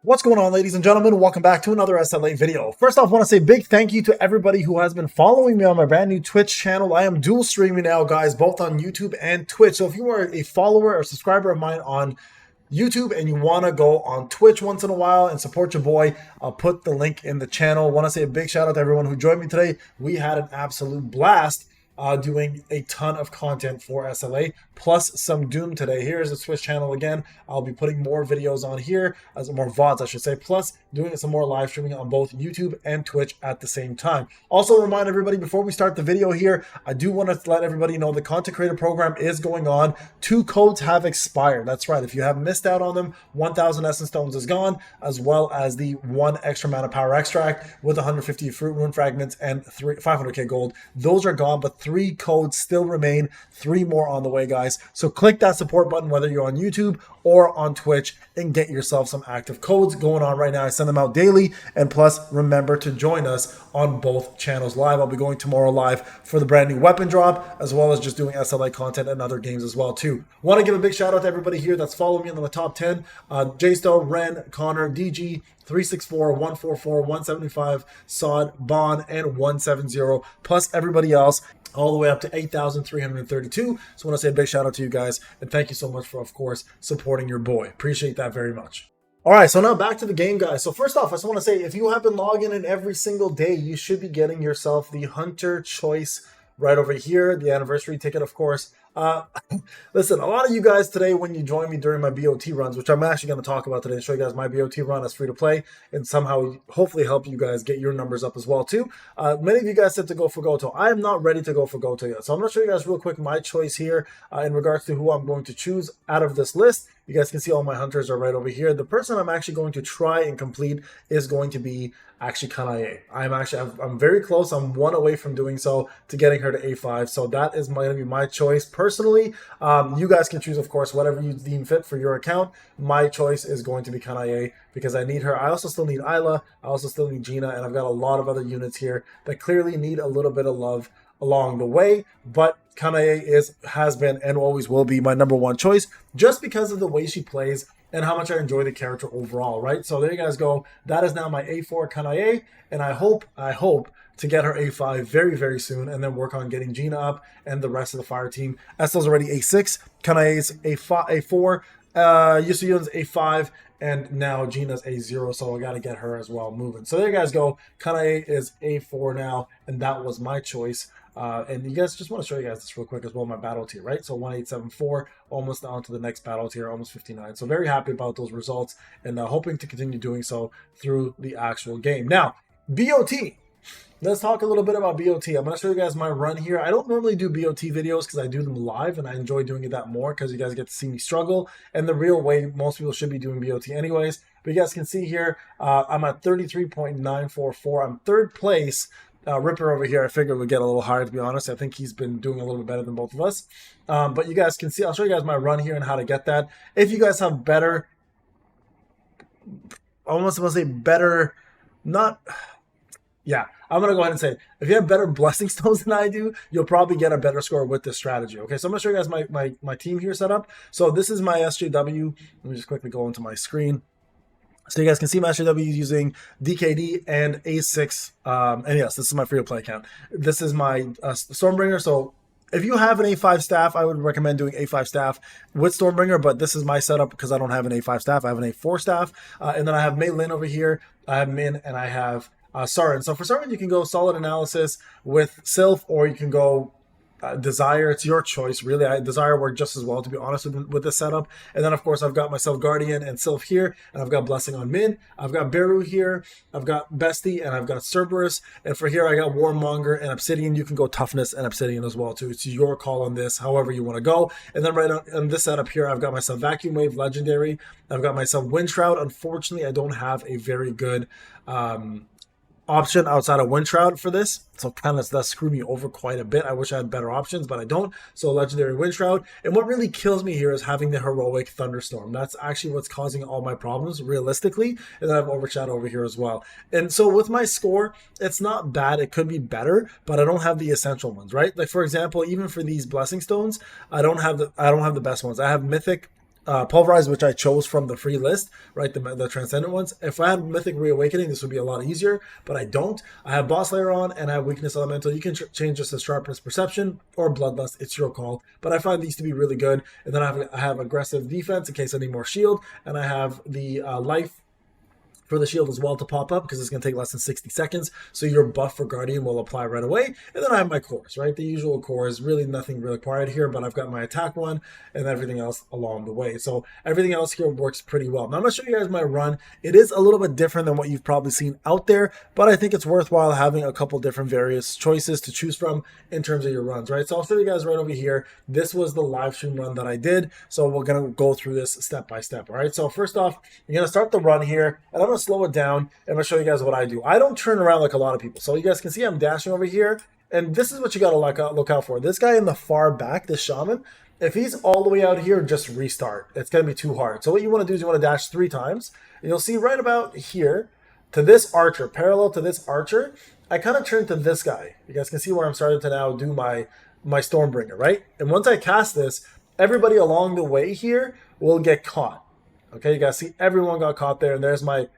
What's going on, ladies and gentlemen? Welcome back to another SLA video. First off, I want to say big thank you to everybody who has been following me on my brand new Twitch channel. I am dual streaming now, guys, both on YouTube and Twitch. So if you are a follower or subscriber of mine on YouTube and you want to go on Twitch once in a while and support your boy, I'll put the link in the channel. I want to say a big shout out to everyone who joined me today. We had an absolute blast doing a ton of content for SLA, plus some Doom today. Here's the Twitch channel again. I'll be putting more videos on here, as more VODs, I should say, plus doing some more live streaming on both YouTube and Twitch at the same time. Also, remind everybody before we start the video here, I do want to let everybody know the Content Creator Program is going on. 2 codes have expired. That's right. If you have missed out on them, 1,000 Essence Stones is gone, as well as the 1 extra Mana Power Extract with 150 Fruit Rune Fragments and 500k gold. Those are gone, but 3 codes still remain. 3 more on the way, guys. So click that support button, whether you're on YouTube or on Twitch, and get yourself some active codes going on right now. I send them out daily, and plus remember to join us on both channels live. I'll be going tomorrow live for the brand new weapon drop, as well as just doing SLA content and other games as well too. Want to give a big shout out to everybody here that's following me in the top 10. Jsto, Ren, Connor, DG, 364, 144, 175, Sod, Bon, and 170, plus everybody else, all the way up to 8,332. So I want to say a big shout out to you guys, and thank you so much for, of course, supporting your boy. Appreciate that very much. All right, so now back to the game, guys. So first off, I just want to say, if you have been logging in every single day, you should be getting yourself the Hunter choice right over here, the anniversary ticket, of course. Listen, a lot of you guys today, when you join me during my BOT runs, which I'm actually going to talk about today and show you guys my BOT run as free to play and somehow hopefully help you guys get your numbers up as well too. Many of you guys said to go for Goto. I am not ready to go for Goto yet. So I'm going to show you guys real quick my choice here in regards to who I'm going to choose out of this list. You guys can see all my hunters are right over here. The person I'm actually going to try and complete is going to be actually Kanae. I'm very close. I'm 1 away from doing so to getting her to A5. So that is going to be my choice personally. You guys can choose, of course, whatever you deem fit for your account. My choice is going to be Kanae because I need her. I also still need Isla. I also still need Gina, and I've got a lot of other units here that clearly need a little bit of love along the way, but Kanae has been and always will be my number 1 choice just because of the way she plays and how much I enjoy the character overall, right? So there you guys go. That is now my A4 Kanae, and I hope to get her A5 very, very soon and then work on getting Gina up and the rest of the fire team. Estel's already A6, Kanae's A4, Yusuyun's A5, and now Gina's A0, so I got to get her as well moving. So there you guys go. Kanae is A4 now, and that was my choice. And you guys, just want to show you guys this real quick as well, my battle tier, right? So 1874, almost on to the next battle tier, almost 59. So very happy about those results, and hoping to continue doing so through the actual game. Now, BOT. Let's talk a little bit about BOT. I'm going to show you guys my run here. I don't normally do BOT videos because I do them live, and I enjoy doing it that more because you guys get to see me struggle. And the real way most people should be doing BOT anyways. But you guys can see here, I'm at 33.944. I'm 3rd place. Ripper over here, I figured would get a little higher, to be honest. I think he's been doing a little bit better than both of us. But you guys can see, I'll show you guys my run here and how to get that. If you guys have better, I almost want to say better, not... Yeah, I'm going to go ahead and say, if you have better blessing stones than I do, you'll probably get a better score with this strategy. Okay, so I'm going to show you guys my team here set up. So this is my SJW. Let me just quickly go into my screen. So you guys can see my SJW using DKD and A6. And yes, this is my free-to-play account. This is my Stormbringer. So if you have an A5 staff, I would recommend doing A5 staff with Stormbringer, but this is my setup because I don't have an A5 staff. I have an A4 staff. And then I have Mei Lin over here. I have Min, and I have Sarin. So for Sarin, you can go Solid Analysis with Sylph, or you can go Desire. It's your choice, really. Desire worked just as well, to be honest, with this setup. And then, of course, I've got myself Guardian and Sylph here, and I've got Blessing on Min. I've got Beru here. I've got Bestie, and I've got Cerberus. And for here, I got Warmonger and Obsidian. You can go Toughness and Obsidian as well, too. It's your call on this, however you want to go. And then right on this setup here, I've got myself Vacuum Wave, Legendary. I've got myself Wind Shroud. Unfortunately, I don't have a very good option outside of Wind Shroud for this, so kind of that screwed me over quite a bit. I wish I had better options, but I don't. So Legendary Wind Shroud. And what really kills me here is having the heroic Thunderstorm. That's actually what's causing all my problems realistically. And then I have Overshadow over here as well. And so with my score, it's not bad. It could be better, but I don't have the essential ones, right? Like for example, even for these Blessing Stones, I don't have the best ones. I have Mythic, Pulverize, which I chose from the free list, right? The Transcendent ones. If I had Mythic Reawakening, this would be a lot easier, but I don't. I have Boss Layer on, and I have Weakness Elemental. You can change this to Sharpness Perception or Bloodlust. It's your call. But I find these to be really good. And then I have Aggressive Defense in case I need more shield, and I have the Life for the shield as well to pop up because it's going to take less than 60 seconds. So your buff for Guardian will apply right away. And then I have my cores, right? The usual cores, really nothing really required here, but I've got my attack one and everything else along the way. So everything else here works pretty well. Now I'm going to show you guys my run. It is a little bit different than what you've probably seen out there, but I think it's worthwhile having a couple different various choices to choose from in terms of your runs, right? So I'll show you guys right over here. This was the live stream run that I did. So we're going to go through this step by step, all right? So first off, you're going to start the run here, and I'm going to slow it down and I'm going to show you guys what I do. I don't turn around like a lot of people. So you guys can see I'm dashing over here, and this is what you got to look out for. This guy in the far back, this shaman, if he's all the way out here, just restart. It's going to be too hard. So what you want to do is you want to dash 3 times, and you'll see right about here to this archer, parallel to this archer, I kind of turn to this guy. You guys can see where I'm starting to now do my Stormbringer, right? And once I cast this, everybody along the way here will get caught. Okay, you guys see everyone got caught there, and there's my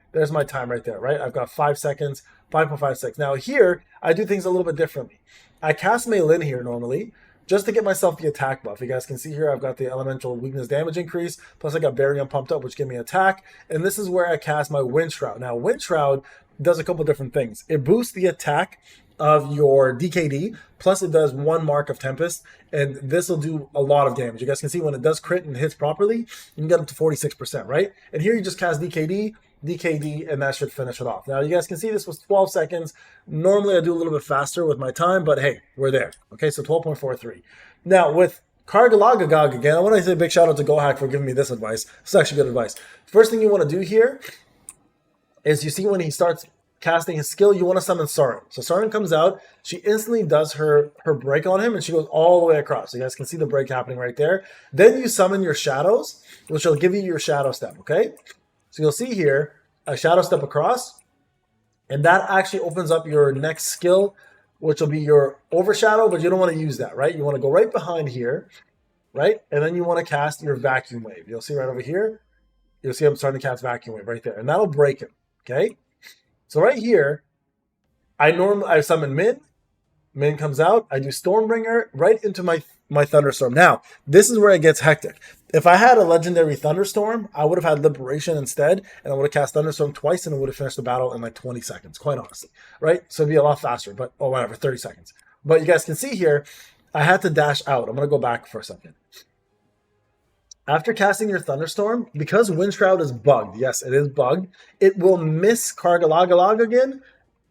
time right there, right? I've got 5 seconds, 5.56. Now here, I do things a little bit differently. I cast Mei Lin here normally, just to get myself the attack buff. You guys can see here, I've got the elemental weakness damage increase, plus I got Barium pumped up, which give me attack, and this is where I cast my Wind Shroud. Now, Wind Shroud does a couple different things. It boosts the attack of your DKD, plus it does 1 mark of Tempest, and this will do a lot of damage. You guys can see when it does crit and hits properly, you can get up to 46%, right? And here you just cast DKD, and that should finish it off. Now you guys can see this was 12 seconds. Normally I do a little bit faster with my time, but hey, we're there. Okay, so 12.43. Now with Kargalgan, again, I want to say a big shout out to GoHack for giving me this advice. This is actually good advice. First thing you want to do here is you see when he starts casting his skill, you want to summon Sorin. So Sorin comes out, she instantly does her break on him, and she goes all the way across. So you guys can see the break happening right there. Then you summon your shadows, which will give you your shadow step, okay? So you'll see here, a shadow step across, and that actually opens up your next skill, which will be your overshadow, but you don't want to use that, right? You want to go right behind here, right? And then you want to cast your vacuum wave. You'll see right over here, you'll see I'm starting to cast vacuum wave right there, and that'll break him, okay? So right here, I summon Min. Min comes out. I do Stormbringer right into my Thunderstorm. Now, this is where it gets hectic. If I had a legendary Thunderstorm, I would have had Liberation instead, and I would have cast Thunderstorm twice, and it would have finished the battle in like 20 seconds, quite honestly, right? So it'd be a lot faster, but, oh, whatever, 30 seconds. But you guys can see here, I had to dash out. I'm going to go back for a second. After casting your Thunderstorm, because Wind Shroud is bugged, yes, it is bugged, it will miss Kargalgan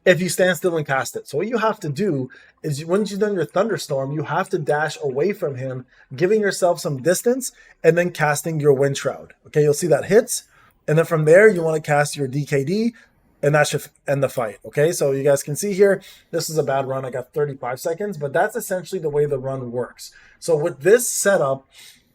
if you stand still and cast it. So what you have to do is once you've done your Thunderstorm, you have to dash away from him, giving yourself some distance, and then casting your Wind Shroud. Okay, you'll see that hits, and then from there, you want to cast your DKD, and that should end the fight. Okay, so you guys can see here, this is a bad run. I got 35 seconds, but that's essentially the way the run works. So with this setup,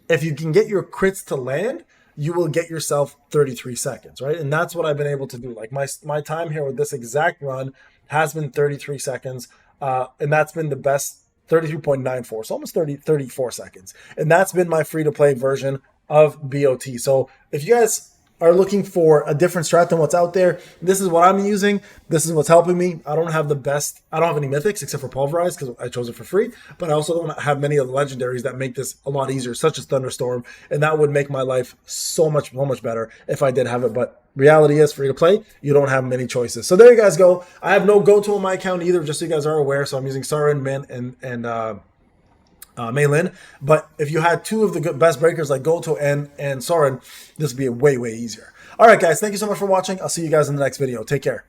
if you can get your crits to land, you will get yourself 33 seconds, right? And that's what I've been able to do. Like my time here with this exact run has been 33 seconds, and that's been the best, 33.94, so almost 34 seconds. And that's been my free-to-play version of BoT. So if you guys are looking for a different strat than what's out there, this is what I'm using. This is what's helping me. I don't have any mythics except for Pulverize because I chose it for free, but I also don't have many of the legendaries that make this a lot easier, such as Thunderstorm, and that would make my life so much better if I did have it. But reality is, free to play, you don't have many choices. So there you guys go. I have no go-to on my account either, just so you guys are aware. So I'm using Sorin, Min, and Mei Lin, but if you had 2 of the best breakers like Goto and Sorin, this would be way easier. All right, guys, thank you so much for watching. I'll see you guys in the next video. Take care.